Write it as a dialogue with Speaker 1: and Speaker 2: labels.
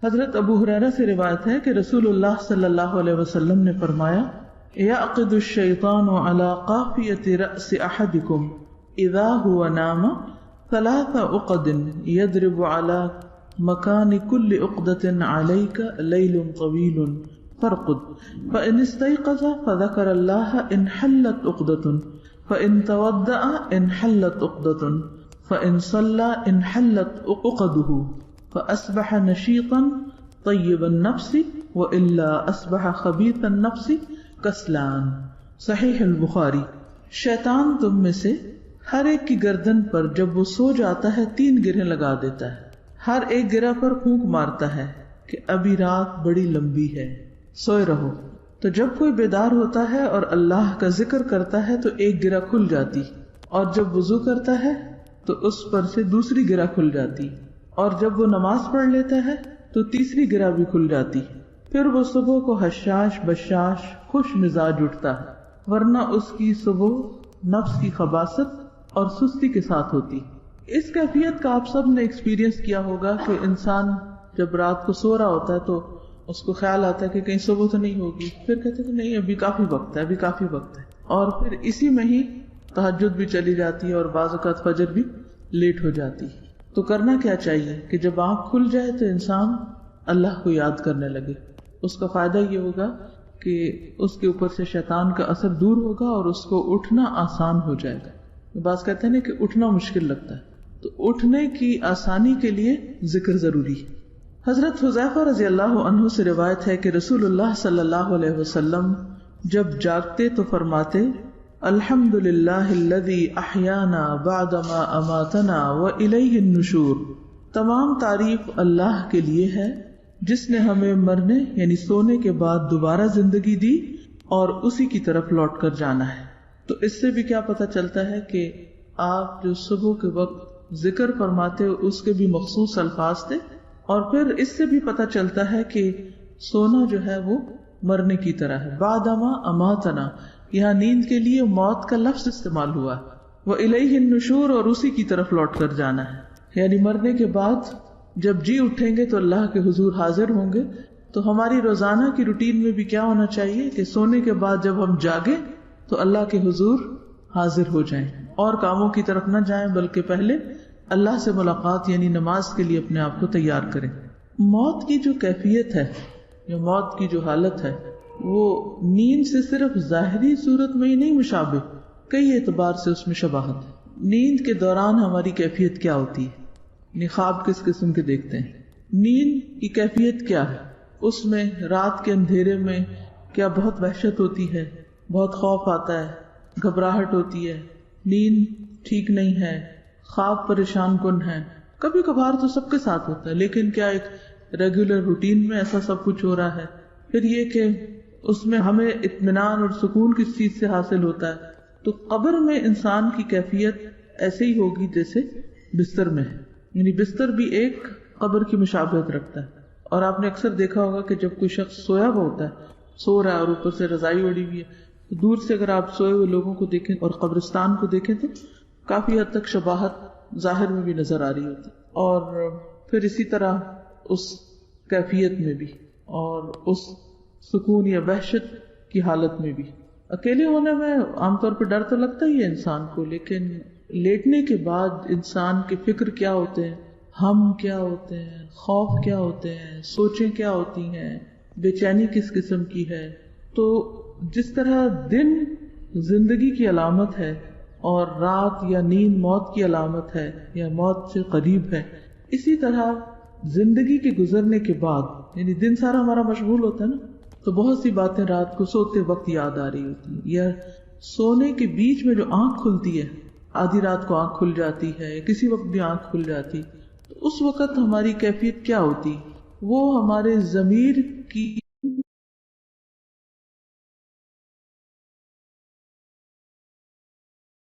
Speaker 1: حضرت ابو ہریرہ سے روایت ہے کہ رسول اللہ صلی اللہ علیہ وسلم نے فرمایا یعقد الشیطان علی قافیۃ رأس احدکم اذا هو نام ثلاث عقد یضرب علی مکان کل عقدۃ علیک لیل طویل فارقد فإن استيقظ فذكر الله انحلت عقدة فإن تودع انحلت عقدة فإن صلى انحلت عقده فأصبح نشيطا طيب النفس وإلا أصبح خبيث النفس کسلان۔ صحیح البخاری۔ شیطان تم میں سے ہر ایک کی گردن پر جب وہ سو جاتا ہے 3 گرہیں لگا دیتا ہے، ہر ایک گرہ پر پھونک مارتا ہے کہ ابھی رات بڑی لمبی ہے، سوئے رہو۔ تو جب کوئی بیدار ہوتا ہے اور اللہ کا ذکر کرتا ہے تو ایک گرہ کھل جاتی، اور جب وضو کرتا ہے تو اس پر سے دوسری گرہ کھل جاتی، اور جب وہ نماز پڑھ لیتا ہے تو تیسری گرہ بھی کھل جاتی۔ پھر وہ صبح کو حشاش بشاش خوش مزاج اٹھتا ہے، ورنہ اس کی صبح نفس کی خباثت اور سستی کے ساتھ ہوتی۔ اس کیفیت کا آپ سب نے ایکسپیرینس کیا ہوگا کہ انسان جب رات کو سو رہا ہوتا ہے تو اس کو خیال آتا ہے کہ کہیں صبح تو نہیں ہوگی، پھر کہتے ہیں کہ نہیں ابھی کافی وقت ہے، ابھی کافی وقت ہے، اور پھر اسی میں ہی تہجد بھی چلی جاتی ہے اور بعض اوقات فجر بھی لیٹ ہو جاتی ہے۔ تو کرنا کیا چاہیے کہ جب آنکھ کھل جائے تو انسان اللہ کو یاد کرنے لگے۔ اس کا فائدہ یہ ہوگا کہ اس کے اوپر سے شیطان کا اثر دور ہوگا اور اس کو اٹھنا آسان ہو جائے گا۔ بعض کہتے ہیں نا کہ اٹھنا مشکل لگتا ہے، تو اٹھنے کی آسانی کے لیے ذکر ضروری ہے۔ حضرت حذیفہ رضی اللہ عنہ سے روایت ہے کہ رسول اللہ صلی اللہ علیہ وسلم جب جاگتے تو فرماتے الحمد للہ الذی احیانا بعدما اماتنا والیہ النشور، تمام تعریف اللہ کے لیے ہے جس نے ہمیں مرنے یعنی سونے کے بعد دوبارہ زندگی دی اور اسی کی طرف لوٹ کر جانا ہے۔ تو اس سے بھی کیا پتہ چلتا ہے کہ آپ جو صبح کے وقت ذکر فرماتے ہو اس کے بھی مخصوص الفاظ تھے، اور پھر اس سے بھی پتہ چلتا ہے کہ سونا جو ہے وہ مرنے کی طرح ہے۔ بعدما اماتنا، یہاں نیند کے لیے موت کا لفظ استعمال ہوا، وَإِلَيْهِ النُّشُورُ، اور اسی کی طرف لوٹ کر جانا ہے، یعنی مرنے کے بعد جب جی اٹھیں گے تو اللہ کے حضور حاضر ہوں گے۔ تو ہماری روزانہ کی روٹین میں بھی کیا ہونا چاہیے کہ سونے کے بعد جب ہم جاگیں تو اللہ کے حضور حاضر ہو جائیں، اور کاموں کی طرف نہ جائیں بلکہ پہلے اللہ سے ملاقات یعنی نماز کے لیے اپنے آپ کو تیار کریں۔ موت کی جو کیفیت ہے یا موت کی جو حالت ہے وہ نیند سے صرف ظاہری صورت میں ہی نہیں مشابہ، کئی اعتبار سے اس میں شباہت ہے۔ نیند کے دوران ہماری کیفیت کیا ہوتی ہے، خواب کس قسم کے دیکھتے ہیں، نیند کی کیفیت کیا ہے، اس میں رات کے اندھیرے میں کیا بہت وحشت ہوتی ہے، بہت خوف آتا ہے، گھبراہٹ ہوتی ہے، نیند ٹھیک نہیں ہے، خواب پریشان کن ہے۔ کبھی کبھار تو سب کے ساتھ ہوتا ہے، لیکن کیا ایک ریگولر روٹین میں ایسا سب کچھ ہو رہا ہے؟ پھر یہ کہ اس میں ہمیں اطمینان اور سکون کس چیز سے حاصل ہوتا ہے؟ تو قبر میں انسان کی کیفیت ایسے ہی ہوگی جیسے بستر میں ہے، یعنی بستر بھی ایک قبر کی مشابہت رکھتا ہے۔ اور آپ نے اکثر دیکھا ہوگا کہ جب کوئی شخص سویا ہوا ہوتا ہے، سو رہا ہے اور اوپر سے رضائی اڑی ہوئی ہے، تو دور سے اگر آپ سوئے ہوئے لوگوں کو دیکھیں اور قبرستان کو دیکھیں تو کافی حد تک شباہت ظاہر میں بھی نظر آ رہی ہوتی، اور پھر اسی طرح اس کیفیت میں بھی اور اس سکون یا وحشت کی حالت میں بھی۔ اکیلے ہونے میں عام طور پہ ڈر تو لگتا ہی ہے انسان کو، لیکن لیٹنے کے بعد انسان کے فکر کیا ہوتے ہیں، ہم کیا ہوتے ہیں، خوف کیا ہوتے ہیں، سوچیں کیا ہوتی ہیں، بے چینی کس قسم کی ہے۔ تو جس طرح دن زندگی کی علامت ہے اور رات یا نیند موت کی علامت ہے یا موت سے قریب ہے، اسی طرح زندگی کے گزرنے کے بعد یعنی دن سارا ہمارا مشغول ہوتا ہے نا، تو بہت سی باتیں رات کو سوتے وقت یاد آ رہی ہوتی ہیں، یا سونے کے بیچ میں جو آنکھ کھلتی ہے، آدھی رات کو آنکھ کھل جاتی ہے، کسی وقت بھی آنکھ کھل جاتی، تو اس وقت ہماری کیفیت کیا ہوتی؟ وہ ہمارے ضمیر کی